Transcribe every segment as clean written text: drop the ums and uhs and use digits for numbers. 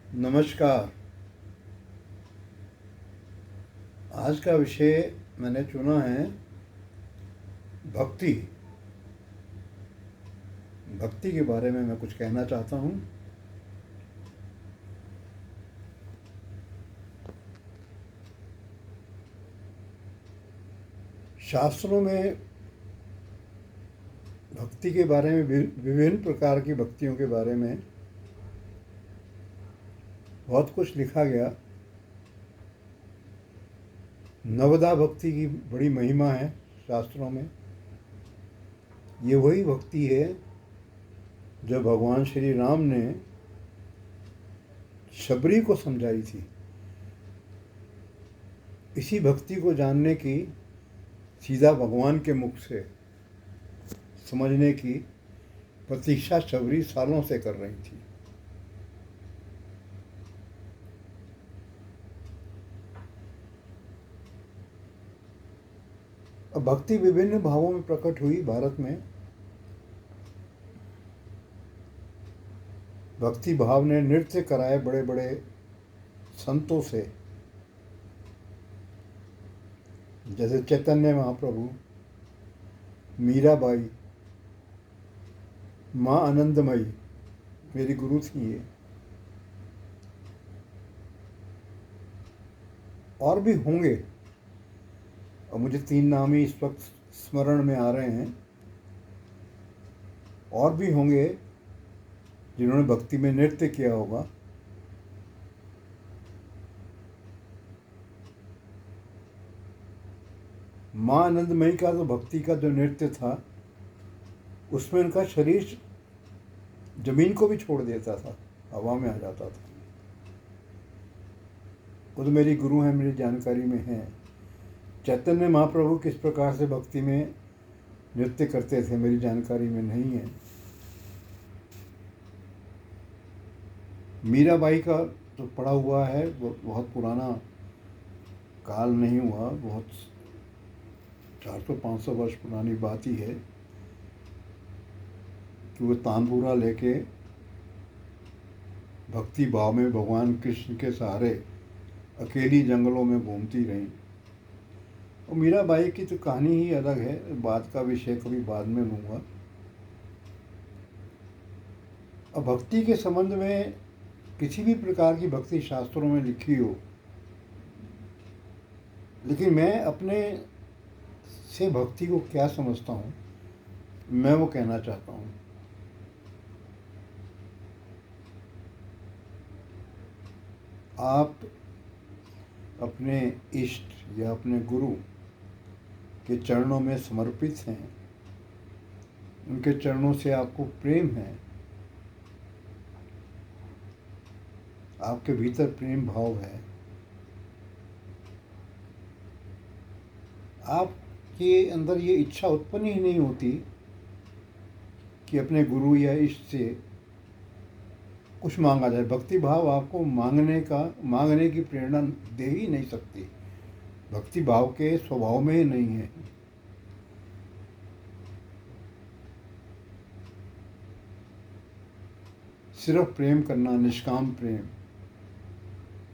नमस्कार। आज का विषय मैंने चुना है भक्ति। भक्ति के बारे में मैं कुछ कहना चाहता हूँ। शास्त्रों में भक्ति के बारे में विभिन्न प्रकार की भक्तियों के बारे में बहुत कुछ लिखा गया। नवदा भक्ति की बड़ी महिमा है शास्त्रों में। ये वही भक्ति है जो भगवान श्री राम ने शबरी को समझाई थी। इसी भक्ति को जानने की, सीधा भगवान के मुख से समझने की प्रतीक्षा शबरी सालों से कर रही थी। अब भक्ति विभिन्न भावों में प्रकट हुई भारत में। भक्ति भाव ने नृत्य कराए बड़े बड़े संतों से, जैसे चैतन्य महाप्रभु, मीराबाई, माँ आनंदमयी मेरी गुरु थी ये। और भी होंगे, और मुझे 3 नाम ही इस वक्त स्मरण में आ रहे हैं। और भी होंगे जिन्होंने भक्ति में नृत्य किया होगा। माँ आनंदमयी का तो भक्ति का जो नृत्य था, उसमें उनका शरीर जमीन को भी छोड़ देता था, हवा में आ जाता था। वो तो मेरी गुरु हैं, मेरी जानकारी में है। चैतन्य महाप्रभु किस प्रकार से भक्ति में नृत्य करते थे मेरी जानकारी में नहीं है। मीराबाई का तो पड़ा हुआ है, वो बहुत पुराना काल नहीं हुआ, बहुत 400-500 वर्ष पुरानी बात ही है कि वो तानपूरा लेके भक्ति भाव में भगवान कृष्ण के सहारे अकेली जंगलों में घूमती रहीं। और मीराबाई की तो कहानी ही अलग है, बात का विषय कभी बाद में लूँगा। अब भक्ति के संबंध में किसी भी प्रकार की भक्ति शास्त्रों में लिखी हो, लेकिन मैं अपने से भक्ति को क्या समझता हूँ, मैं वो कहना चाहता हूँ। आप अपने इष्ट या अपने गुरु के चरणों में समर्पित हैं, उनके चरणों से आपको प्रेम है, आपके भीतर प्रेम भाव है, आपके अंदर ये इच्छा उत्पन्न ही नहीं होती कि अपने गुरु या इष्ट से कुछ मांगा जाए। भक्ति भाव आपको मांगने की प्रेरणा दे ही नहीं सकती। भक्ति भाव के स्वभाव में ही नहीं है। सिर्फ प्रेम करना, निष्काम प्रेम,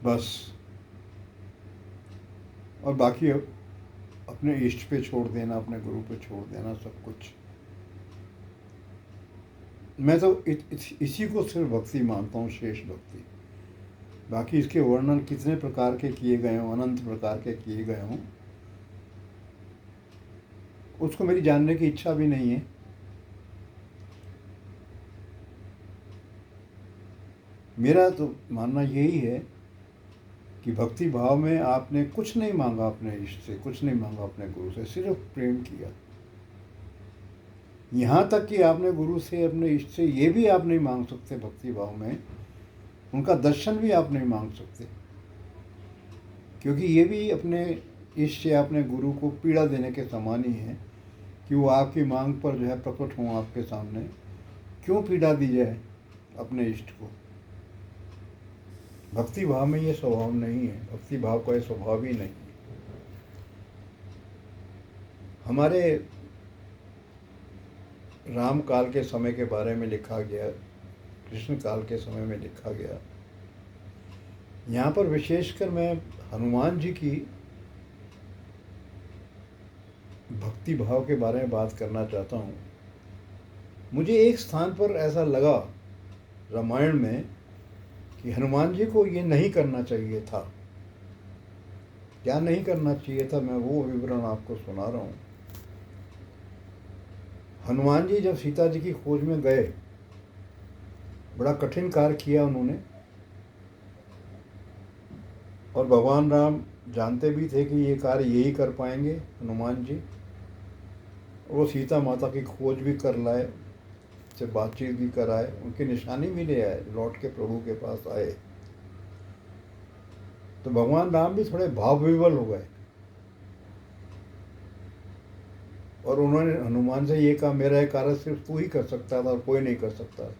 बस। और बाकी अपने इष्ट पे छोड़ देना, अपने गुरु पे छोड़ देना सब कुछ। मैं तो इसी को सिर्फ भक्ति मानता हूँ, श्रेष्ठ भक्ति। बाकी इसके वर्णन कितने प्रकार के किए गए हों, अनंत प्रकार के किए गए हों, उसको मेरी जानने की इच्छा भी नहीं है। मेरा तो मानना यही है कि भक्ति भाव में आपने कुछ नहीं मांगा अपने इष्ट से, कुछ नहीं मांगा अपने गुरु से, सिर्फ प्रेम किया। यहाँ तक कि आपने गुरु से, अपने इष्ट से ये भी आप नहीं मांग सकते भक्ति भाव में, उनका दर्शन भी आप नहीं मांग सकते, क्योंकि ये भी अपने इष्ट या अपने गुरु को पीड़ा देने के समान ही है कि वो आपकी मांग पर जो है प्रकट हों आपके सामने। क्यों पीड़ा दी जाए अपने इष्ट को? भक्ति भाव में ये स्वभाव नहीं है, भक्ति भाव का ये स्वभाव ही नहीं। हमारे राम काल के समय के बारे में लिखा गया, कृष्ण काल के समय में लिखा गया यहाँ पर विशेषकर मैं हनुमान जी की भक्ति भाव के बारे में बात करना चाहता हूँ। मुझे एक स्थान पर ऐसा लगा रामायण में कि हनुमान जी को ये नहीं करना चाहिए था। क्या नहीं करना चाहिए था, मैं वो विवरण आपको सुना रहा हूँ। हनुमान जी जब सीता जी की खोज में गए, बड़ा कठिन कार्य किया उन्होंने, और भगवान राम जानते भी थे कि ये कार्य यही कर पाएंगे हनुमान जी। वो सीता माता की खोज भी कर लाए, से बातचीत भी कराए, उनकी निशानी भी ले आए, लौट के प्रभु के पास आए। तो भगवान राम भी थोड़े भाव विवल हो गए और उन्होंने हनुमान से ये कहा, मेरा ये कार्य सिर्फ तू ही कर सकता था और कोई नहीं कर सकता था।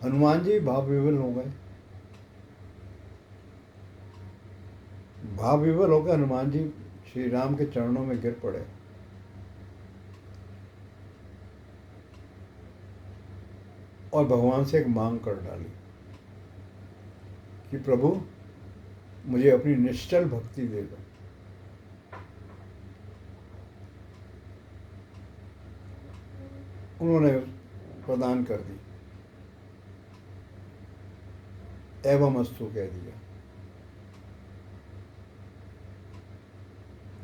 हनुमान जी भाव विवल हो गए। भाव विवल होकर हनुमान जी श्री राम के चरणों में गिर पड़े और भगवान से एक मांग कर डाली कि प्रभु मुझे अपनी निश्चल भक्ति दे दो। उन्होंने प्रदान कर दी, एवं अस्तु कह दिया।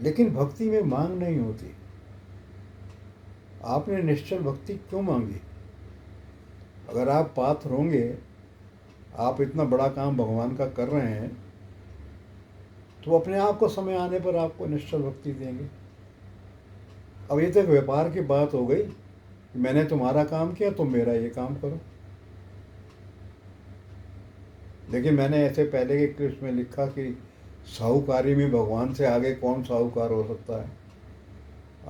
लेकिन भक्ति में मांग नहीं होती। आपने निश्चल भक्ति क्यों मांगी? अगर आप पात्र होंगे, आप इतना बड़ा काम भगवान का कर रहे हैं, तो अपने आप को समय आने पर आपको निश्चल भक्ति देंगे। अब ये तो एक व्यापार की बात हो गई, मैंने तुम्हारा काम किया, तुम मेरा ये काम करो। लेकिन मैंने ऐसे पहले के क्लिप्स में लिखा कि साहूकारी में भगवान से आगे कौन साहूकार हो सकता है,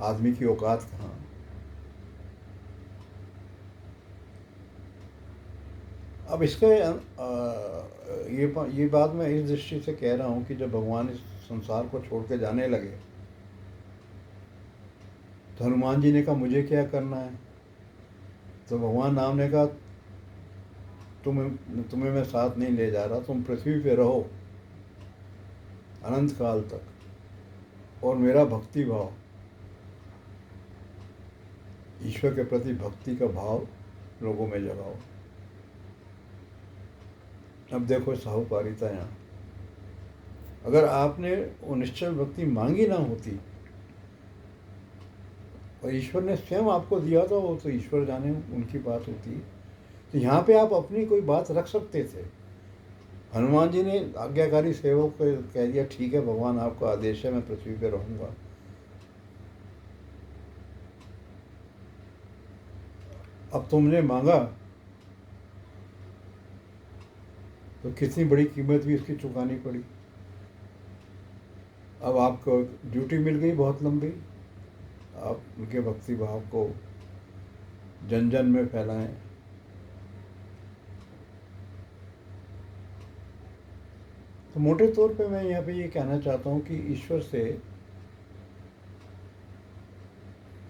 आदमी की औकात कहाँ। अब इसके ये बात मैं इस दृष्टि से कह रहा हूँ कि जब भगवान इस संसार को छोड़ के जाने लगे, तो हनुमान जी ने कहा मुझे क्या करना है। तो भगवान राम ने कहा तुम्हें मैं साथ नहीं ले जा रहा, तुम पृथ्वी पे रहो अनंत काल तक और मेरा भक्ति भाव, ईश्वर के प्रति भक्ति का भाव लोगों में जगाओ। अब देखो साहूकारिता यहाँ, अगर आपने वो निश्चल भक्ति मांगी ना होती और ईश्वर ने स्वयं आपको दिया था, वो तो ईश्वर जाने उनकी बात होती। तो यहाँ पे आप अपनी कोई बात रख सकते थे। हनुमान जी ने आज्ञाकारी सेवक को कह दिया, ठीक है भगवान आपका आदेश है, मैं पृथ्वी पे रहूँगा। अब तुमने मांगा तो कितनी बड़ी कीमत भी उसकी चुकानी पड़ी। अब आपको ड्यूटी मिल गई बहुत लंबी, आप उनके भक्ति भाव को जन जन में फैलाएं। तो मोटे तौर पे मैं यहाँ पे ये कहना चाहता हूँ कि ईश्वर से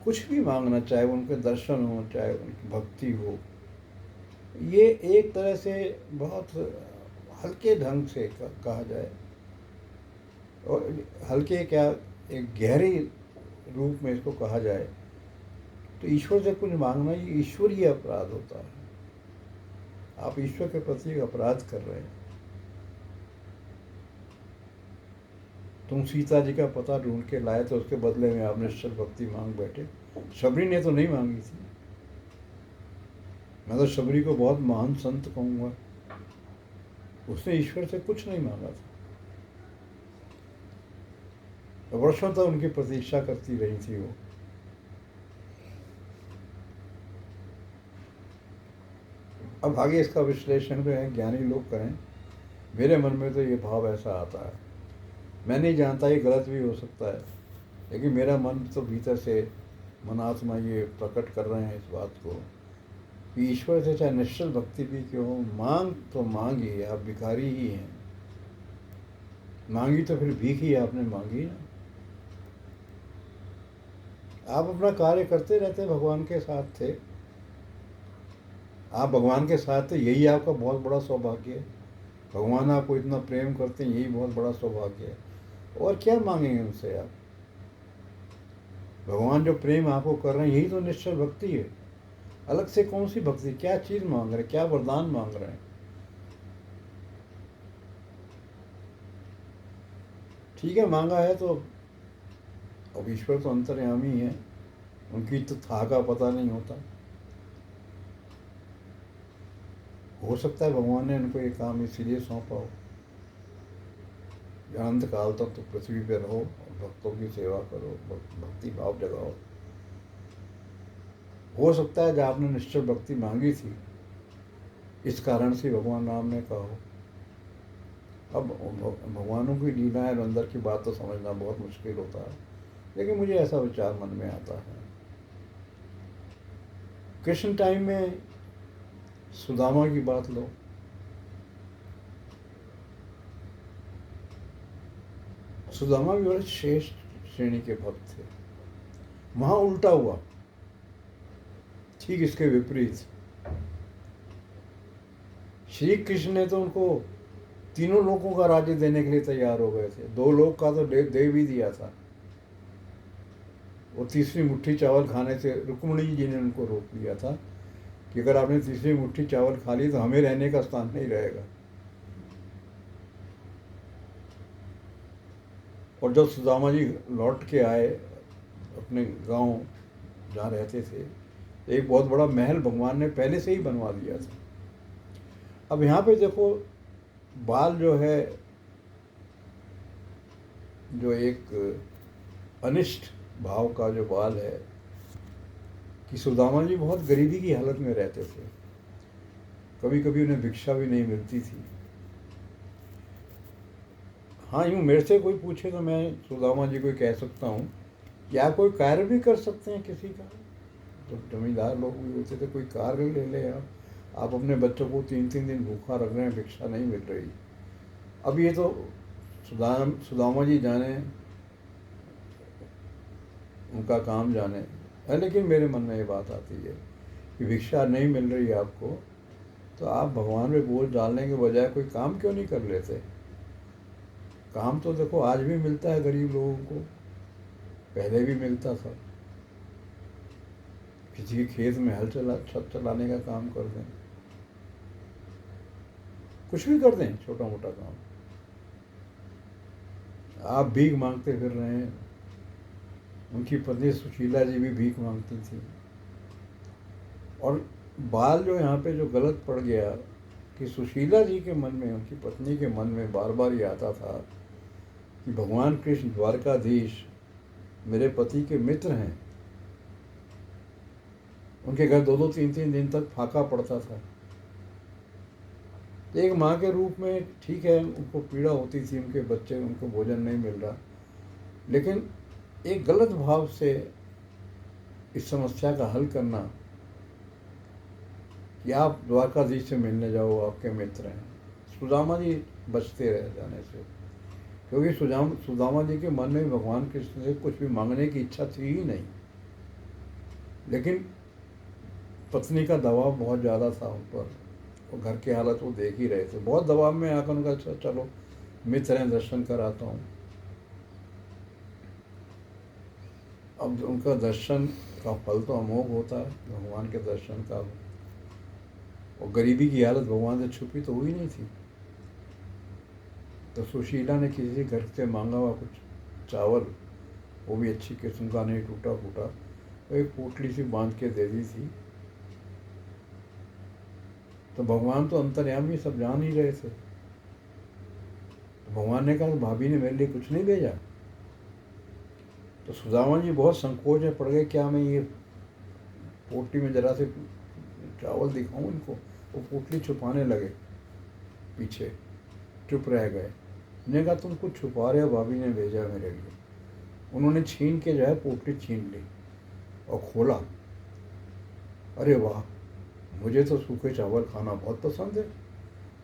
कुछ भी मांगना, चाहे उनके दर्शन हो, चाहे उनकी भक्ति हो, ये एक तरह से बहुत हल्के ढंग से कहा जाए, और हल्के क्या, एक गहरे रूप में इसको कहा जाए, तो ईश्वर से कुछ मांगना ये ईश्वरीय अपराध होता है। आप ईश्वर के प्रति एक अपराध कर रहे हैं। तुम सीता जी का पता ढूंढ के लाए तो उसके बदले में आप निश्चल भक्ति मांग बैठे। शबरी ने तो नहीं मांगी थी। मैं तो शबरी को बहुत महान संत कहूँगा, उसने ईश्वर से कुछ नहीं मांगा था, वर्षों तक उनकी प्रतीक्षा करती रही थी वो। अब आगे इसका विश्लेषण जो है ज्ञानी लोग करें। मेरे मन में तो ये भाव ऐसा आता है, मैं नहीं जानता, ये गलत भी हो सकता है, लेकिन मेरा मन तो भीतर से मनात्मा ये प्रकट कर रहे हैं इस बात को कि ईश्वर से चाहे निश्चल भक्ति भी क्यों हो, मांग तो मांगी, आप भिखारी ही हैं, मांगी तो फिर भीख ही आपने मांगी ना। आप अपना कार्य करते रहते, भगवान के साथ थे, आप भगवान के साथ थे, यही आपका बहुत बड़ा सौभाग्य है। भगवान आपको इतना प्रेम करते हैं, यही बहुत बड़ा सौभाग्य है। और क्या मांगेंगे उनसे आप? भगवान जो प्रेम आपको कर रहे हैं यही तो निश्चल भक्ति है। अलग से कौन सी भक्ति? क्या चीज़ मांग रहे हैं? क्या वरदान मांग रहे हैं? ठीक है, मांगा है तो अब ईश्वर तो अंतर्यामी है, उनकी तो था का पता नहीं होता। हो सकता है भगवान ने उनको ये काम इसीलिए सौंपा हो, अनंत काल तक तो पृथ्वी पे रहो और भक्तों की सेवा करो, भक्ति भाव जगाओ। हो सकता है जब आपने निश्चल भक्ति मांगी थी इस कारण से भगवान राम ने कहा हो। अब भगवानों की लीलाएं और अंदर की बात तो समझना बहुत मुश्किल होता है, लेकिन मुझे ऐसा विचार मन में आता है। कृष्ण टाइम में सुदामा की बात लो, सुदामा भी बड़े श्रेष्ठ श्रेणी के भक्त थे। वहां उल्टा हुआ, ठीक इसके विपरीत। श्री कृष्ण ने तो उनको तीनों लोगों का राज्य देने के लिए तैयार हो गए थे। 2 लोग का तो दे भी दिया था। वो तीसरी मुट्ठी चावल खाने से रुक्मिणी जी ने उनको रोक लिया था कि अगर आपने तीसरी मुट्ठी चावल खा ली तो हमें रहने का स्थान नहीं रहेगा। और जब सुदामा जी लौट के आए अपने गांव जहाँ रहते थे, एक बहुत बड़ा महल भगवान ने पहले से ही बनवा दिया था। अब यहाँ पे देखो, बाल जो है, जो एक अनिष्ट भाव का जो बाल है कि सुदामा जी बहुत गरीबी की हालत में रहते थे, कभी कभी उन्हें भिक्षा भी नहीं मिलती थी। हाँ, यूँ मेरे से कोई पूछे तो मैं सुदामा जी को कह सकता हूँ कि आप कोई कार्य भी कर सकते हैं किसी का। तो जमींदार लोग भी होते थे, कोई कार्य ले ले आप अपने बच्चों को 3-3 दिन भूखा रख रहे हैं, भिक्षा नहीं मिल रही। अब ये तो सुदामा जी जाने, उनका काम जाने है, लेकिन मेरे मन में ये बात आती है कि भिक्षा नहीं मिल रही आपको, तो आप भगवान पे बोझ डालने के बजाय कोई काम क्यों नहीं कर लेते? काम तो देखो आज भी मिलता है गरीब लोगों को, पहले भी मिलता था। किसी के खेत में हल छत चलाने का काम कर दें, कुछ भी कर दें, छोटा मोटा काम। आप भीख मांगते फिर रहे हैं। उनकी पत्नी सुशीला जी भी भीख मांगती थी। और बाल जो यहाँ पे जो गलत पड़ गया कि सुशीला जी के मन में, उनकी पत्नी के मन में बार बार ये आता था कि भगवान कृष्ण द्वारकाधीश मेरे पति के मित्र हैं। उनके घर 2-2, 3-3 दिन तक फाका पड़ता था। एक माँ के रूप में ठीक है, उनको पीड़ा होती थी, उनके बच्चे, उनको भोजन नहीं मिल रहा, लेकिन एक गलत भाव से इस समस्या का हल करना कि आप द्वारकाधीश से मिलने जाओ, आपके मित्र हैं। सुदामा जी बचते रहे जाने से, क्योंकि सुदामा जी के मन में भगवान कृष्ण से कुछ भी मांगने की इच्छा थी ही नहीं, लेकिन पत्नी का दबाव बहुत ज़्यादा था उन पर, और घर की हालत वो देख ही रहे थे। बहुत दबाव में आकर उनका चलो मित्र हैं, दर्शन कराता हूँ। अब उनका दर्शन का फल तो अमोघ होता है, भगवान के दर्शन का। और गरीबी की हालत भगवान से छुपी तो हुई नहीं थी। तो सुशीला ने किसी घर से मांगा हुआ कुछ चावल, वो भी अच्छी किस्म का नहीं, टूटा फूटा, तो एक पोटली सी बांध के दे दी थी। तो भगवान तो अंतर्यामी सब जान ही रहे थे। तो भगवान ने कहा भाभी ने मेरे लिए कुछ नहीं भेजा। तो सुदामा जी बहुत संकोच में पड़ गए, क्या मैं ये पोटली में जरा से चावल दिखाऊं इनको? वो पोटली छुपाने लगे, पीछे चुप रह गए। उन्होंने कहा तुम कुछ छुपा रहे हो, भाभी ने भेजा मेरे लिए। उन्होंने छीन के जो है पोटली छीन ली और खोला। अरे वाह, मुझे तो सूखे चावल खाना बहुत पसंद है,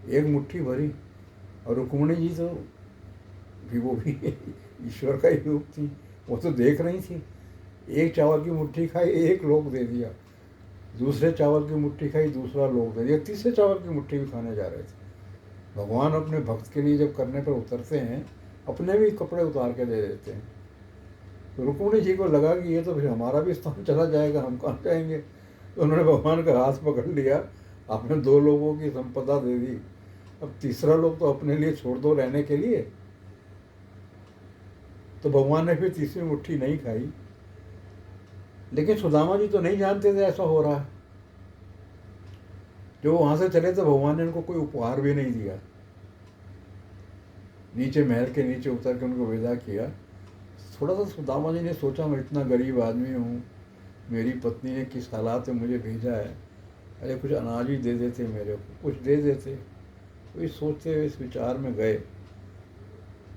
एक मुट्ठी भरी। और रुक्मिणी जी तो वो भी ईश्वर का ही रूप थी, वो तो देख रही थी। एक चावल की मुट्ठी खाई, एक लोग दे दिया, दूसरे चावल की मुट्ठी खाई, दूसरा लोग दे दिया, तीसरे चावल की मुट्ठी भी खाने जा रहे थे। भगवान अपने भक्त के लिए जब करने पर उतरते हैं अपने भी कपड़े उतार के दे देते हैं। तो रुक्मिणी जी को लगा कि ये तो फिर हमारा भी स्थान चला जाएगा, हम कहाँ जाएंगे। तो उन्होंने भगवान का हाथ पकड़ लिया, आपने 2 लोगों की संपदा दे दी, अब तीसरा लोग तो अपने लिए छोड़ दो रहने के लिए। तो भगवान ने फिर तीसरी मुट्ठी नहीं खाई। लेकिन सुदामा जी तो नहीं जानते थे ऐसा हो रहा है। जो वहाँ से चले तो भगवान ने उनको कोई उपहार भी नहीं दिया। नीचे महल के नीचे उतर के उनको विदा किया। थोड़ा सा सुदामा जी ने सोचा, मैं इतना गरीब आदमी हूँ, मेरी पत्नी ने किस हालात में मुझे भेजा है, अरे कुछ अनाज ही दे देते, मेरे को कुछ दे देते। तो इस सोचते हुए इस विचार में गए,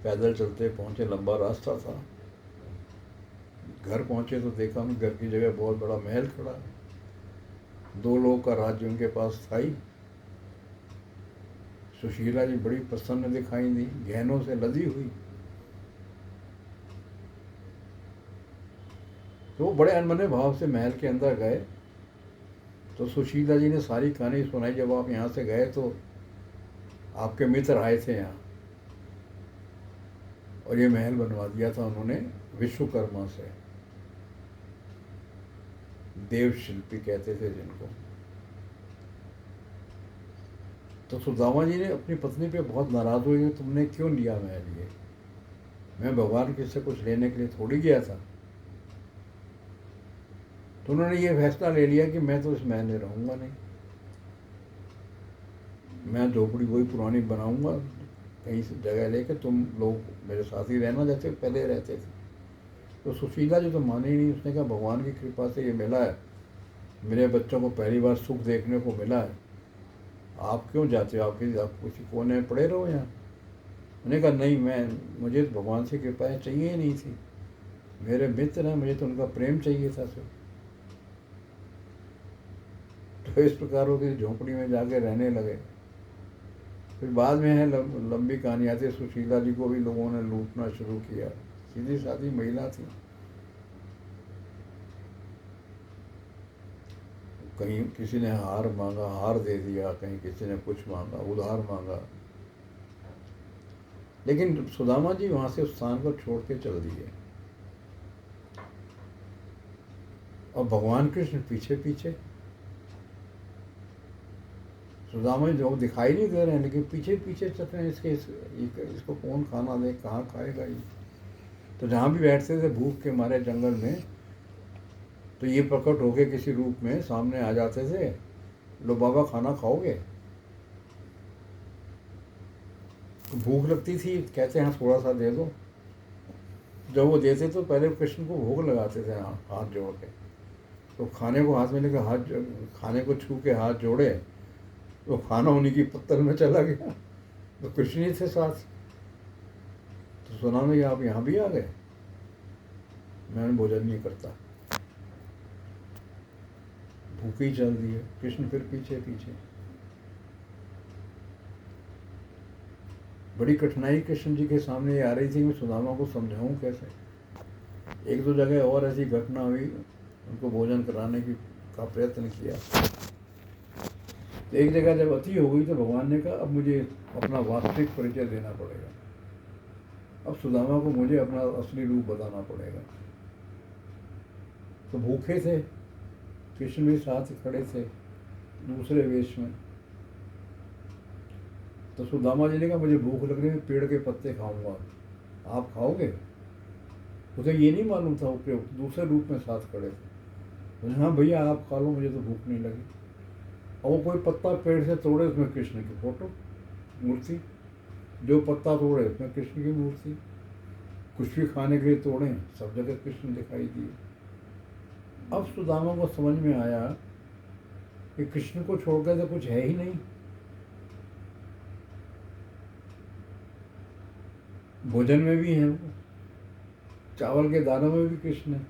पैदल चलते पहुँचे, लंबा रास्ता था। घर पहुँचे तो देखा मैं घर की जगह बहुत बड़ा महल खड़ा है, 2 लोग का राज्य उनके पास था ही। सुशीला जी बड़ी प्रसन्न दिखाई दी, गहनों से लदी हुई। तो वो बड़े अनमने भाव से महल के अंदर गए। तो सुशीला जी ने सारी कहानी सुनाई, जब आप यहाँ से गए तो आपके मित्र आए थे यहाँ और ये महल बनवा दिया था उन्होंने विश्वकर्मा से, देव शिल्पी कहते थे जिनको। तो सुदामा जी ने अपनी पत्नी पे बहुत नाराज हुए, तुमने क्यों लिया महल ये, मैं भगवान के से कुछ लेने के लिए थोड़ी गया था। तो उन्होंने ये फैसला ले लिया कि मैं तो इस महल में रहूँगा नहीं, मैं झोपड़ी वही पुरानी बनाऊँगा कहीं से जगह लेके, तुम लोग मेरे साथ ही रहना जैसे पहले रहते थे। तो सुशीला जी तो माने ही नहीं, उसने कहा भगवान की कृपा से ये मिला है, मेरे बच्चों को पहली बार सुख देखने को मिला है, आप क्यों जाते हो, आप किसी कोने में पड़े रहो यहाँ। मैंने कहा नहीं, मुझे भगवान से कृपाएँ चाहिए ही नहीं थी, मेरे मित्र हैं, मुझे तो उनका प्रेम चाहिए था सिर्फ। तो इस प्रकार वो किसी झोंपड़ी में जाके रहने लगे। फिर बाद में है लंबी कहानी आती है, सुशीला जी को भी लोगों ने लूटना शुरू किया, सीधी सादी महिला थी, कहीं किसी ने हार मांगा, हार दे दिया, कहीं किसी ने कुछ मांगा, उधार मांगा। लेकिन सुदामा जी वहाँ से उस स्थान को छोड़ के चल दिए और भगवान कृष्ण पीछे पीछे। सुदामा जी जो दिखाई नहीं दे रहे हैं लेकिन पीछे पीछे चल रहे हैं, इसको कौन खाना दे, कहाँ खाएगा ये। तो जहाँ भी बैठते थे भूख के मारे जंगल में, तो ये प्रकट होके किसी रूप में सामने आ जाते थे, लो बाबा खाना खाओगे। तो भूख लगती थी, कहते हैं थोड़ा सा दे दो। जब वो देते तो पहले कृष्ण को भोग लगाते थे हाथ जोड़ के। तो खाने को हाथ में लेकर खाने को छू के हाथ जोड़े तो खाना उन्हीं की पत्तल में चला गया। तो कृष्ण ही थे साथ। तो सुना मैं आप यहाँ भी आ गए, मैंने भोजन नहीं करता, भूखे ही चल दिए। कृष्ण फिर पीछे पीछे। बड़ी कठिनाई कृष्ण जी के सामने आ रही थी, मैं सुदामा को समझाऊं कैसे। 1-2 जगह और ऐसी घटना हुई, उनको भोजन कराने का प्रयत्न किया। तो एक जगह जब अति हो गई तो भगवान ने कहा अब मुझे अपना वास्तविक परिचय देना पड़ेगा, अब सुदामा को मुझे अपना असली रूप बताना पड़ेगा। तो भूखे थे, कृष्ण भी साथ खड़े थे दूसरे वेश में। तो सुदामा जी ने कहा मुझे भूख लग रही है, पेड़ के पत्ते खाऊंगा, आप खाओगे। उसे ये नहीं मालूम था, वो दूसरे रूप में साथ खड़े थे। हाँ भैया आप खा लो, मुझे तो भूख नहीं लगी। और वो कोई पत्ता पेड़ से तोड़े, उसमें कृष्ण की फोटो मूर्ति, जो पत्ता तोड़े उसमें कृष्ण की मूर्ति। कुछ भी खाने के लिए तोड़े, सब जगह कृष्ण दिखाई दिए। अब सुदामा को समझ में आया कि कृष्ण को छोड़कर तो कुछ है ही नहीं। भोजन में भी है, चावल के दानों में भी कृष्ण है,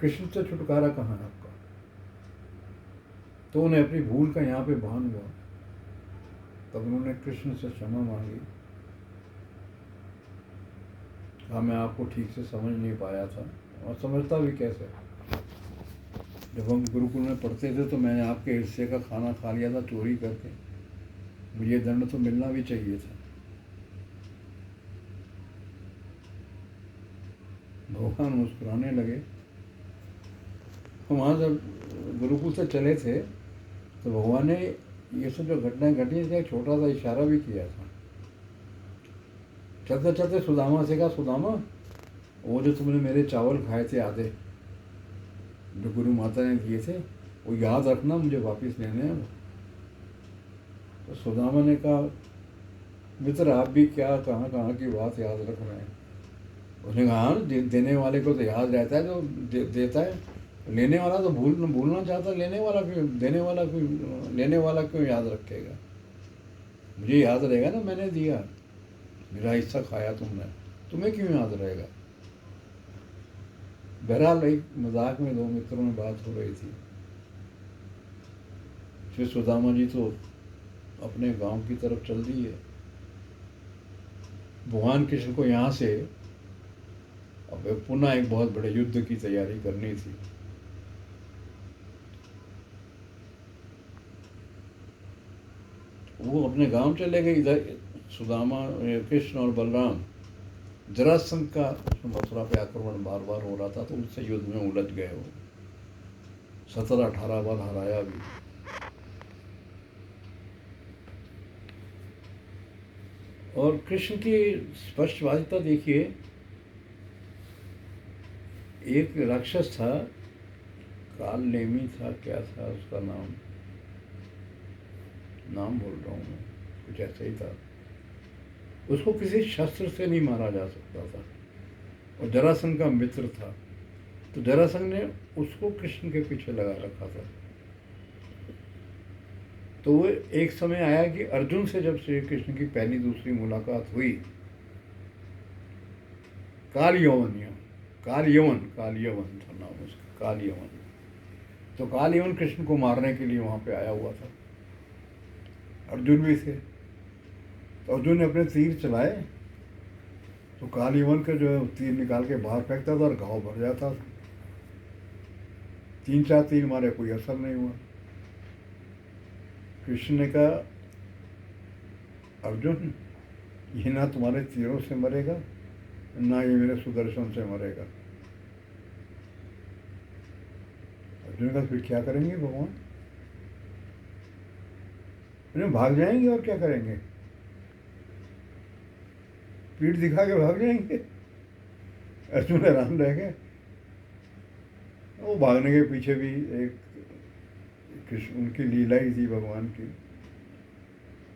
कृष्ण से छुटकारा कहाँ है आपका। तो उन्हें अपनी भूल का यहाँ पे भान हुआ, तब उन्होंने कृष्ण से क्षमा मांगी। हाँ मैं आपको ठीक से समझ नहीं पाया था, और समझता भी कैसे। जब हम गुरुकुल में पढ़ते थे तो मैंने आपके हिस्से का खाना खा लिया था चोरी करके, मुझे दंड तो मिलना भी चाहिए था। भगवान मुस्कुराने लगे। हम वहाँ जब गुरुकुल से चले थे तो भगवान ने ये सब जो घटनाएं घटी इसका एक छोटा सा इशारा भी किया था। चलते चलते सुदामा से कहा, सुदामा वो जो तुमने मेरे चावल खाए थे आधे, जो गुरु माता ने दिए थे, वो याद रखना, मुझे वापस लेने हैं। तो सुदामा ने कहा, मित्र आप भी क्या कहाँ कहाँ की बात याद रख रहे हैं। उसने कहा, हाँ देने वाले को तो याद रहता है जो देता है, लेने वाला तो भूलना चाहता, लेने वाला क्यों, देने वाला क्यों, लेने वाला क्यों याद रखेगा। मुझे याद रहेगा ना, मैंने दिया, मेरा हिस्सा खाया तुमने, तुम्हें क्यों याद रहेगा। बहरहाल एक मजाक में दो मित्रों में बात हो रही थी। श्री सुदामा जी तो अपने गांव की तरफ चल दिए। भगवान कृष्ण को यहाँ से अब पुनः एक बहुत बड़े युद्ध की तैयारी करनी थी। वो अपने गांव चले गए। इधर सुदामा, कृष्ण और बलराम, जरासंध का मथुरा पे आक्रमण बार बार हो रहा था तो उससे युद्ध में उलझ गए। वो 17-18 बार हराया भी। और कृष्ण की स्पष्टवादिता देखिए। एक राक्षस था, काल नेमी था, क्या था उसका नाम भूल रहा हूँ मैं, कुछ ऐसा ही था। उसको किसी शस्त्र से नहीं मारा जा सकता था और जरासंध का मित्र था, तो जरासंध ने उसको कृष्ण के पीछे लगा रखा था। तो वो एक समय आया कि अर्जुन से जब श्री कृष्ण की पहली दूसरी मुलाकात हुई, काल यवन था नाम उसका, काल यवन। तो काल यवन कृष्ण को मारने के लिए वहां पे आया हुआ था। अर्जुन भी थे। तो अर्जुन ने अपने तीर चलाए तो काल यवन का जो है तीर निकाल के बाहर फेंकता था और घाव भर जाता था। 3-4 तीर मारे, कोई असर नहीं हुआ। कृष्ण ने कहा, अर्जुन ये ना तुम्हारे तीरों से मरेगा, ना ये मेरे सुदर्शन से मरेगा। अर्जुन का फिर क्या करेंगे भगवान, इन्हें भाग जाएंगे और क्या करेंगे, पीठ दिखा के भाग जाएंगे। अर्जुन हैरान रह गए। वो भागने के पीछे भी एक कृष्ण उनकी लीला ही थी भगवान की।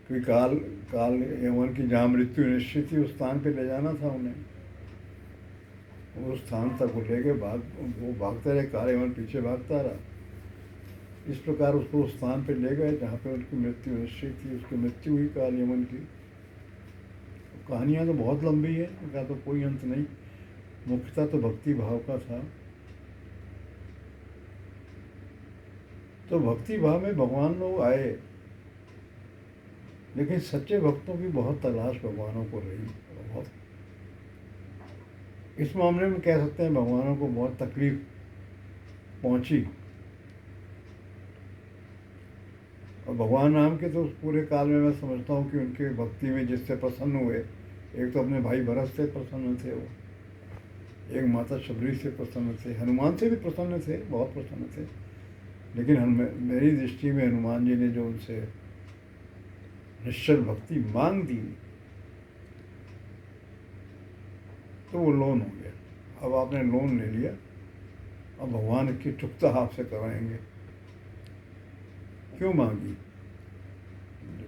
कोई काल यवन की जहाँ मृत्यु निश्चित थी उस स्थान पे ले जाना था उन्हें। उस स्थान तक वो ले गए, वो भागते रहे, काल यवन पीछे भागता रहा। इस प्रकार उसको उस स्थान पे ले गए जहाँ पे उनकी मृत्यु निश्चित थी। उसकी मृत्यु हुई काल यवन की। कहानियाँ तो बहुत लंबी है, उनका तो कोई अंत नहीं। मुख्यतः तो भक्ति भाव का था। तो भक्ति भाव में भगवान लोग आए, लेकिन सच्चे भक्तों की बहुत तलाश भगवानों को रही। बहुत इस मामले में कह सकते हैं भगवानों को बहुत तकलीफ पहुंची। और भगवान राम के तो उस पूरे काल में मैं समझता हूँ कि उनके भक्ति में जिससे प्रसन्न हुए, एक तो अपने भाई भरत से प्रसन्न थे वो, एक माता शबरी से प्रसन्न थे, हनुमान से भी प्रसन्न थे, बहुत प्रसन्न थे। लेकिन मेरी दृष्टि में हनुमान जी ने जो उनसे निश्चल भक्ति मांग दी तो वो लोन हो गया। अब आपने लोन ले लिया, अब भगवान की चुकता आपसे कराएंगे। क्यों मांगी,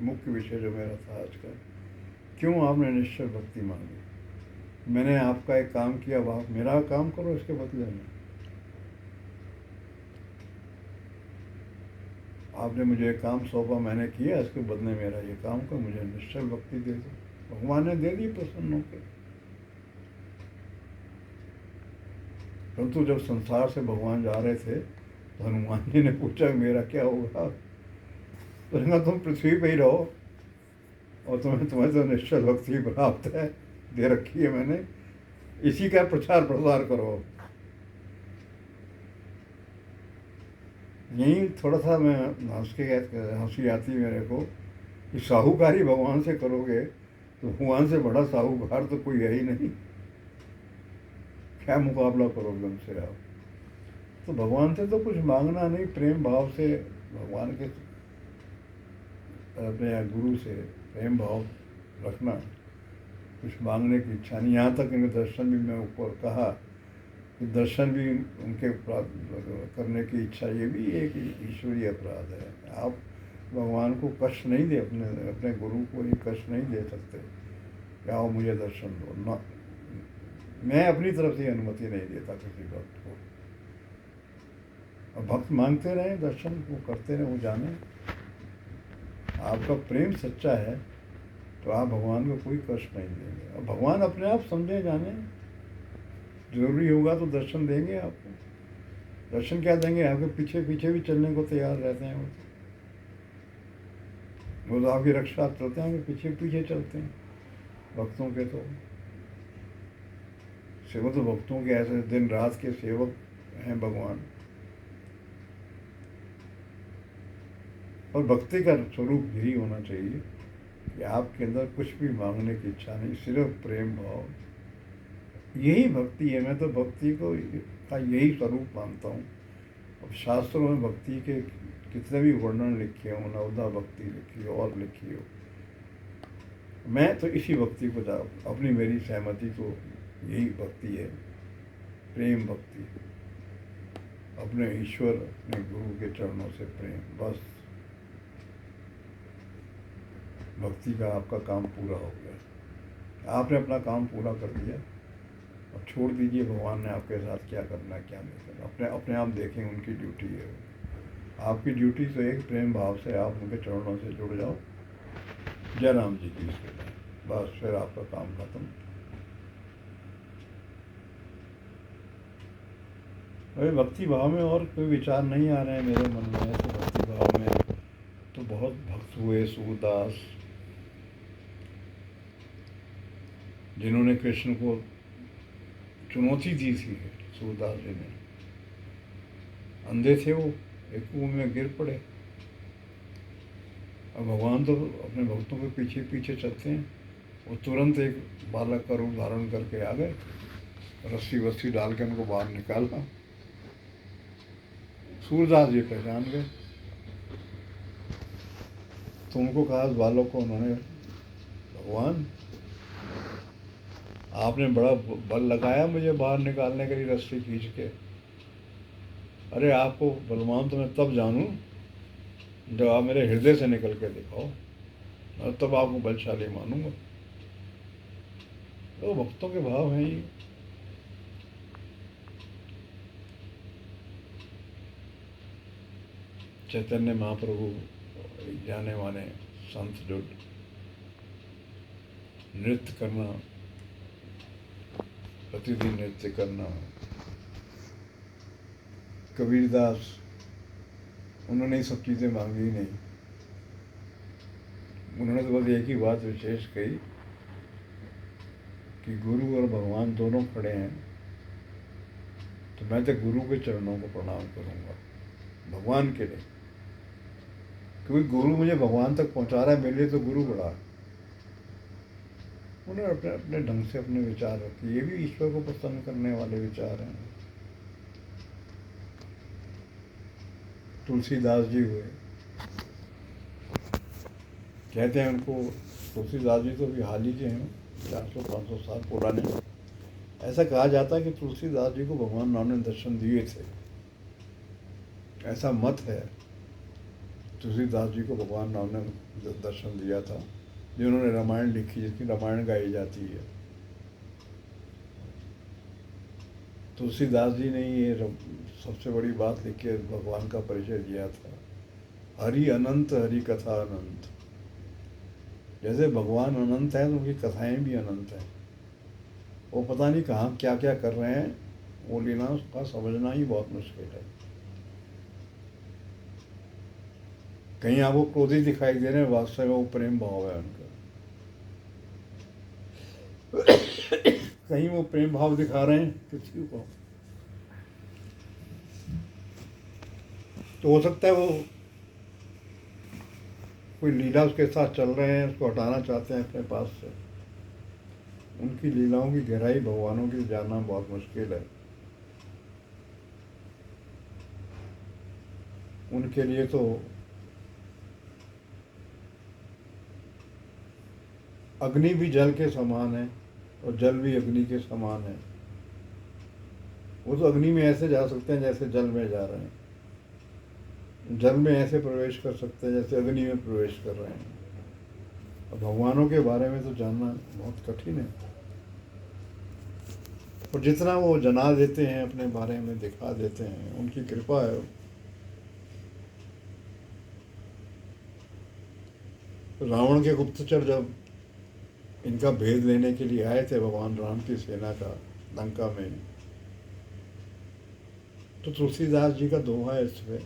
मुख्य विषय जो मेरा था आज का, क्यों आपने निश्चल भक्ति मांगी। मैंने आपका एक काम किया, अब आप मेरा काम करो इसके बदले में। आपने मुझे एक काम सौंपा, मैंने किया, इसके बदले मेरा ये काम कर, मुझे निश्चल भक्ति दे दो। भगवान ने दे दी प्रसन्न होकर। परंतु जब संसार से भगवान जा रहे थे तो हनुमान जी ने पूछा मेरा क्या होगा। तो तुम पृथ्वी पे ही रहो और तुम्हें तो निश्चल भक्ति प्राप्त है, दे रखी है मैंने, इसी का प्रचार प्रसार करो। यही थोड़ा सा मैं हंसी आती मेरे को कि साहूकारी भगवान से करोगे तो भगवान से बड़ा साहूकार तो कोई है ही नहीं, क्या मुकाबला करोगे उनसे आप। तो भगवान से तो कुछ मांगना नहीं, प्रेम भाव से भगवान के अपने गुरु से प्रेम भाव रखना, कुछ मांगने की इच्छा नहीं। यहाँ तक इनके दर्शन भी, मैं ऊपर कहा कि दर्शन भी उनके करने की इच्छा, ये भी एक ईश्वरीय अपराध है। आप भगवान को कष्ट नहीं दे, अपने गुरु को ये कष्ट नहीं दे सकते कि आओ मुझे दर्शन दो ना। मैं अपनी तरफ से अनुमति नहीं देता किसी भक्त को। और भक्त मांगते रहें दर्शन, वो करते रहें, वो जाने। आपका प्रेम सच्चा है तो आप भगवान को कोई कष्ट नहीं देंगे, और भगवान अपने आप समझे जाने। जरूरी होगा तो दर्शन देंगे आपको। दर्शन क्या देंगे, आपके पीछे पीछे भी चलने को तैयार रहते हैं। वो तो आपकी रक्षा करते हैं, आपके पीछे पीछे चलते हैं भक्तों के। तो सेवक तो भक्तों के ऐसे दिन रात के सेवक हैं भगवान। और भक्ति का स्वरूप यही होना चाहिए कि आपके अंदर कुछ भी मांगने की इच्छा नहीं, सिर्फ प्रेम भाव। यही भक्ति है। मैं तो भक्ति को का यही स्वरूप मानता हूँ। अब शास्त्रों में भक्ति के कितने भी वर्णन लिखे हों, नवदा भक्ति लिखी हो और लिखी हो, मैं तो इसी भक्ति को अपनी मेरी सहमति तो यही भक्ति है, प्रेम भक्ति। अपने ईश्वर, अपने गुरु के चरणों से प्रेम, बस भक्ति का आपका काम पूरा हो गया। आपने अपना काम पूरा कर दिया। अब छोड़ दीजिए भगवान ने आपके साथ क्या करना है क्या नहीं करना, अपने आप देखें, उनकी ड्यूटी है। आपकी ड्यूटी तो एक प्रेम भाव से आप उनके चरणों से जुड़ जाओ, जय राम जी की सेवा, बस फिर आपका काम खत्म। अरे भक्ति भाव में और कोई विचार नहीं आ रहे हैं मेरे मन में। ऐसे भक्ति भाव में तो बहुत भक्त हुए सूरदास, जिन्होंने कृष्ण को चुनौती दी थी। सूरदास जी ने, अंधे थे वो, एक कुएं में गिर पड़े। अब भगवान तो अपने भक्तों के पीछे पीछे चलते हैं। वो तुरंत एक बालक का रूप धारण करके आ गए, रस्सी वस्सी डाल के उनको बाहर निकाला। सूरदास जी पहचान गए। तो उनको कहा, बालक को उन्होंने, भगवान आपने बड़ा बल लगाया मुझे बाहर निकालने के लिए रस्सी खींच के। अरे आपको बलवान तो मैं तब जानूं जब आप मेरे हृदय से निकल के दिखाओ, और तब आपको बलशाली मानूंगा। तो भक्तों के भाव हैं ये। चैतन्य महाप्रभु जाने माने संत जो नृत्य करना, प्रतिदिन नृत्य करना। कबीरदास, उन्होंने ये सब चीज़ें मांगी नहीं। उन्होंने तो बस एक ही बात विशेष कही कि गुरु और भगवान दोनों खड़े हैं, तो मैं तो गुरु के चरणों को प्रणाम करूंगा, भगवान के लिए। क्योंकि गुरु मुझे भगवान तक पहुंचा रहा है, मेरे लिए तो गुरु बड़ा है। उन्होंने अपने अपने ढंग से अपने विचार रखे। ये भी ईश्वर को पसंद करने वाले विचार हैं। तुलसीदास जी हुए, कहते हैं उनको, तुलसीदास जी तो भी हाल ही के हैं, 400-500 साल पुराने। ऐसा कहा जाता है कि तुलसीदास जी को भगवान राम ने दर्शन दिए थे, ऐसा मत है। तुलसीदास जी को भगवान राम ने दर्शन दिया था, जिन्होंने रामायण लिखी, जिसकी रामायण गाई जाती है। तुलसीदास जी ने ये सबसे बड़ी बात लिख के भगवान का परिचय दिया था, हरि अनंत, हरि कथा अनंत। जैसे भगवान अनंत है तो उनकी कथाएं भी अनंत हैं। वो पता नहीं कहाँ क्या क्या कर रहे हैं, वो लेना उसका समझना ही बहुत मुश्किल है। कहीं आपको क्रोधी दिखाई दे रहे हैं, वास्तव में वो प्रेम भाव है उनका। कहीं वो प्रेम भाव दिखा रहे हैं किसी को, तो हो सकता है कोई लीला उसके साथ चल रहे हैं, उसको हटाना चाहते हैं अपने पास से। उनकी लीलाओं की गहराई भगवानों की जानना बहुत मुश्किल है। उनके लिए तो अग्नि भी जल के समान है और जल भी अग्नि के समान है। वो तो अग्नि में ऐसे जा सकते हैं जैसे जल में जा रहे हैं, जल में ऐसे प्रवेश कर सकते हैं जैसे अग्नि में प्रवेश कर रहे हैं। और भगवानों के बारे में तो जानना बहुत कठिन है। और जितना वो जना देते हैं, अपने बारे में दिखा देते हैं, उनकी कृपा है। रावण के गुप्तचर जब इनका भेद लेने के लिए आए थे भगवान राम की सेना का लंका में, तो तुलसीदास जी का दोहा है इसमें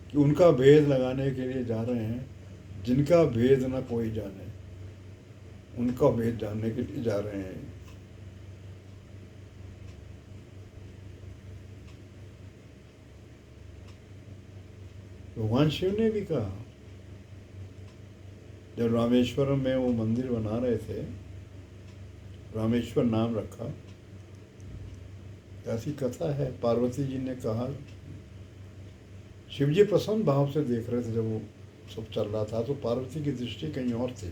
कि उनका भेद लगाने के लिए जा रहे हैं जिनका भेद न कोई जाने, उनका भेद जानने के लिए जा रहे हैं। भगवान शिव ने भी कहा, जब रामेश्वरम में वो मंदिर बना रहे थे, रामेश्वर नाम रखा, ऐसी कथा है। पार्वती जी ने कहा, शिव जी प्रसन्न भाव से देख रहे थे जब वो सब चल रहा था, तो पार्वती की दृष्टि कहीं और थी।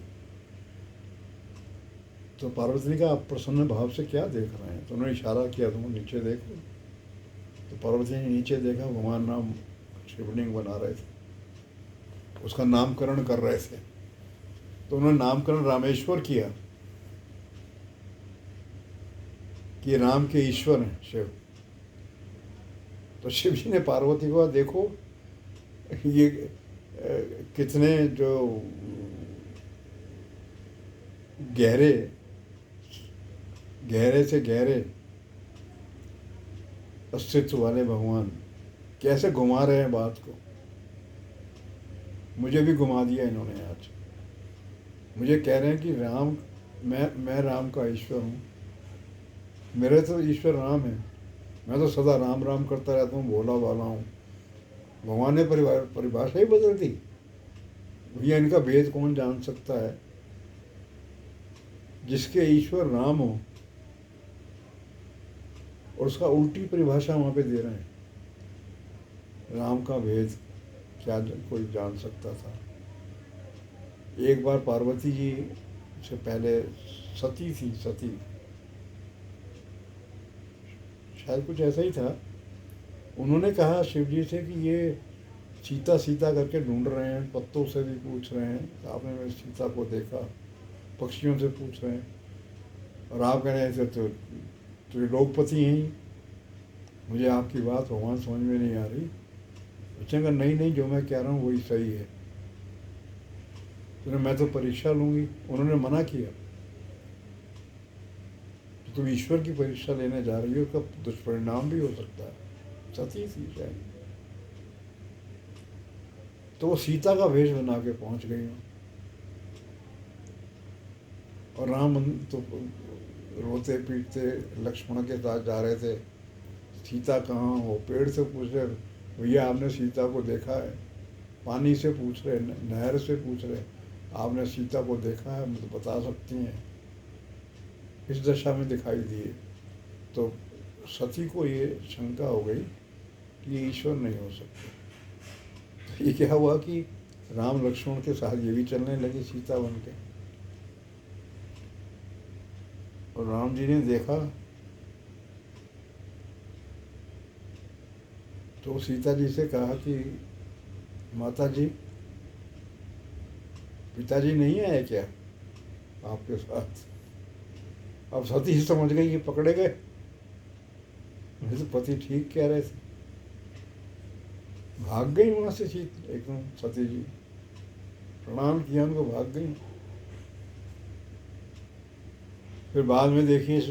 तो पार्वती ने कहा, आप प्रसन्न भाव से क्या देख रहे हैं? तो उन्होंने इशारा किया, तुम नीचे देखो। तो पार्वती ने नीचे देखा, भगवान राम शिवलिंग बना रहे थे, उसका नामकरण कर रहे थे। तो उन्होंने नामकरण रामेश्वर किया कि राम के ईश्वर हैं शिव। तो शिव जी ने पार्वती को, देखो ये कितने जो गहरे गहरे से गहरे अस्तित्व वाले भगवान कैसे घुमा रहे हैं बात को। मुझे भी घुमा दिया इन्होंने आज। मुझे कह रहे हैं कि राम, मैं राम का ईश्वर हूँ। मेरे तो ईश्वर राम है, मैं तो सदा राम राम करता रहता हूँ, भोला भाला हूँ। भगवान ने परिभाषा ही बदल दी। भैया इनका भेद कौन जान सकता है? जिसके ईश्वर राम हो और उसका उल्टी परिभाषा वहाँ पे दे रहे हैं। राम का भेद क्या कोई जान सकता था? एक बार पार्वती जी से पहले सती थी, सती शायद कुछ ऐसा ही था। उन्होंने कहा शिव जी से कि ये सीता सीता करके ढूंढ रहे हैं, पत्तों से भी पूछ रहे हैं, तो आपने मेरी सीता को देखा, पक्षियों से पूछ रहे हैं, और आप कह रहे थे तो लोकपति हैं, मुझे आपकी बात भगवान समझ में नहीं आ रही। पूछेंगे नहीं नहीं, जो मैं कह रहा हूँ वही सही है। तो मैं तो परीक्षा लूँगी। उन्होंने मना किया, तो तुम ईश्वर की परीक्षा लेने जा रही हो, उसका दुष्परिणाम भी हो सकता है। सती थी शायद। तो वो सीता का वेश बना के पहुँच गई। और राम तो रोते पीटते लक्ष्मण के साथ जा रहे थे। सीता कहाँ हो? पेड़ से पूछ रहे, भैया आपने सीता को देखा है? पानी से पूछ रहे, नहर से पूछ रहे, आपने सीता को देखा है? मुझे बता सकती हैं? इस दशा में दिखाई दिए। तो सती को ये शंका हो गई कि ये ईश्वर नहीं हो सकते। तो ये क्या हुआ कि राम लक्ष्मण के साथ ये भी चलने लगी सीता बन के। और राम जी ने देखा तो सीता जी से कहा कि माता जी, पिताजी नहीं आए क्या आपके साथ? अब सती समझ गई कि पकड़े गए। मुझे तो पति ठीक कह रहे थे। भाग गई वहां से एकदम सती जी, प्रणाम किया उनको, भाग गई। फिर बाद में देखिए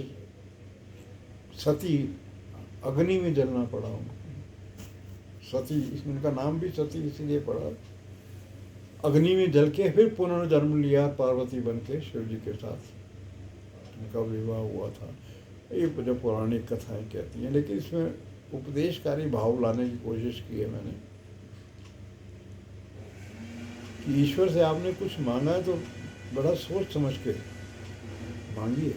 सती अग्नि में जलना पड़ा उनको। सती, उनका नाम भी सती इसीलिए पड़ा। अग्नि में जल के फिर पुनर्जन्म लिया पार्वती बन के शिव जी के साथ। उनका विवाह हुआ था। ये जो पौराणिक कथाएं कहती हैं, लेकिन इसमें उपदेशकारी भाव लाने की कोशिश की है मैंने। कि ईश्वर से आपने कुछ मांगा है तो बड़ा सोच समझ के मांगिए।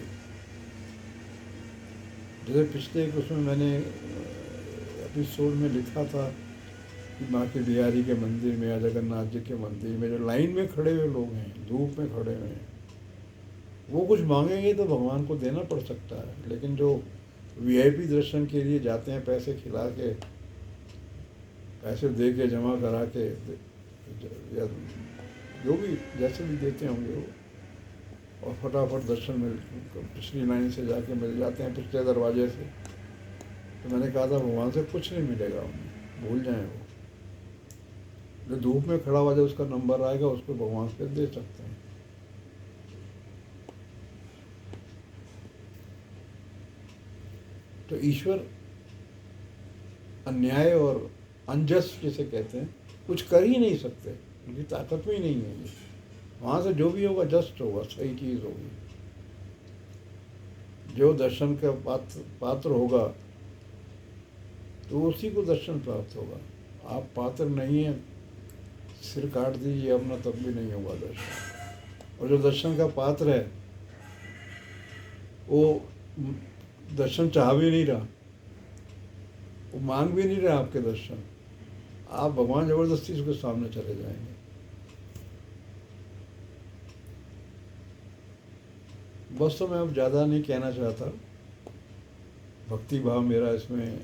जैसे पिछले एक उसमें मैंने एपिसोड में लिखा था कि माँ के बिहारी के मंदिर में या जगन्नाथ जी के मंदिर में जो लाइन में खड़े हुए लोग हैं, धूप में खड़े हुए हैं, वो कुछ मांगेंगे तो भगवान को देना पड़ सकता है। लेकिन जो वीआईपी दर्शन के लिए जाते हैं, पैसे खिला के, पैसे दे के, जमा करा के, या जो भी जैसे भी देते होंगे वो, और फटाफट दर्शन मिल, पिछली लाइन से जाके मिल जाते हैं, पिछले दरवाजे से। तो मैंने कहा था भगवान से कुछ नहीं मिलेगा उन्हें, भूल जाएं वो। जो धूप में खड़ा हुआ, जब उसका नंबर आएगा उसको भगवान से दे सकते हैं। तो ईश्वर अन्याय और अनजस्ट जिसे कहते हैं, कुछ कर ही नहीं सकते, उनकी ताकत में ही नहीं है ये। वहाँ से जो भी होगा जस्ट होगा, सही चीज़ होगी। जो दर्शन का पात्र होगा तो उसी को दर्शन प्राप्त होगा। आप पात्र नहीं हैं, सिर काट दीजिए अपना, तब भी नहीं होगा दर्शन। और जो दर्शन का पात्र है वो दर्शन चाह भी नहीं रहा, वो मांग भी नहीं रहा आपके दर्शन, आप भगवान जबरदस्ती उसके सामने चले जाएंगे। बस तो मैं अब ज़्यादा नहीं कहना चाहता। भक्ति भाव मेरा इसमें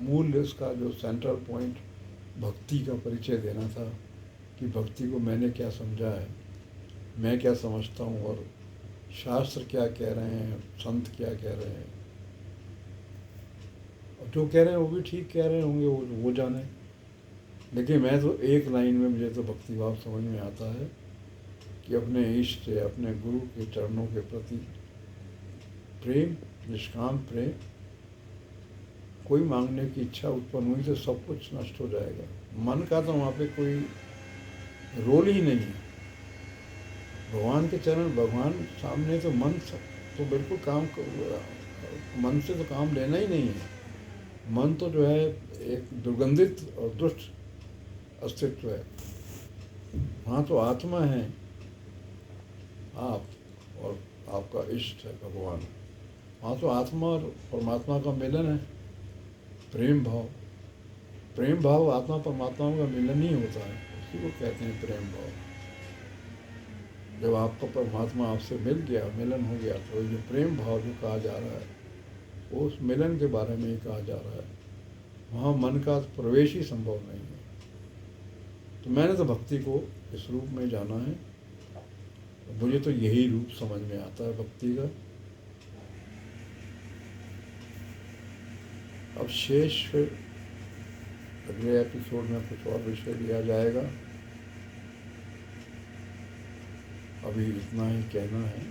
मूल, इसका जो सेंट्रल पॉइंट भक्ति का परिचय देना था कि भक्ति को मैंने क्या समझा है, मैं क्या समझता हूँ, और शास्त्र क्या कह रहे हैं, संत क्या कह रहे हैं। और जो कह रहे हैं वो भी ठीक कह रहे होंगे, वो जाने। लेकिन मैं तो एक लाइन में, मुझे तो भक्ति भाव समझ में आता है कि अपने इष्ट से, अपने गुरु के चरणों के प्रति प्रेम, निष्काम प्रेम। कोई मांगने की इच्छा उत्पन्न हुई तो सब कुछ नष्ट हो जाएगा। मन का तो वहाँ पे कोई रोल ही नहीं है। भगवान के चरण, भगवान सामने तो मन तो बिल्कुल काम, मन से तो काम लेना ही नहीं है। मन तो जो है एक दुर्गंधित और दुष्ट अस्तित्व है। वहाँ तो आत्मा है, आप और आपका इष्ट है भगवान। वहाँ तो आत्मा और परमात्मा का मिलन है, प्रेम भाव। प्रेम भाव आत्मा परमात्मा का मिलन ही होता है, उसी को कहते हैं प्रेम भाव। जब आपका परमात्मा आपसे मिल गया, मिलन हो गया, तो ये प्रेम भाव जो कहा जा रहा है, वो उस मिलन के बारे में ही कहा जा रहा है। वहाँ मन का प्रवेश ही संभव नहीं है। तो मैंने तो भक्ति को इस रूप में जाना है। मुझे तो यही रूप समझ में आता है भक्ति का। अब शेष फिर अगले एपिसोड में कुछ और विषय लिया जाएगा। अभी इतना ही कहना है।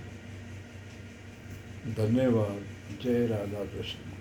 धन्यवाद। जय राधा कृष्ण।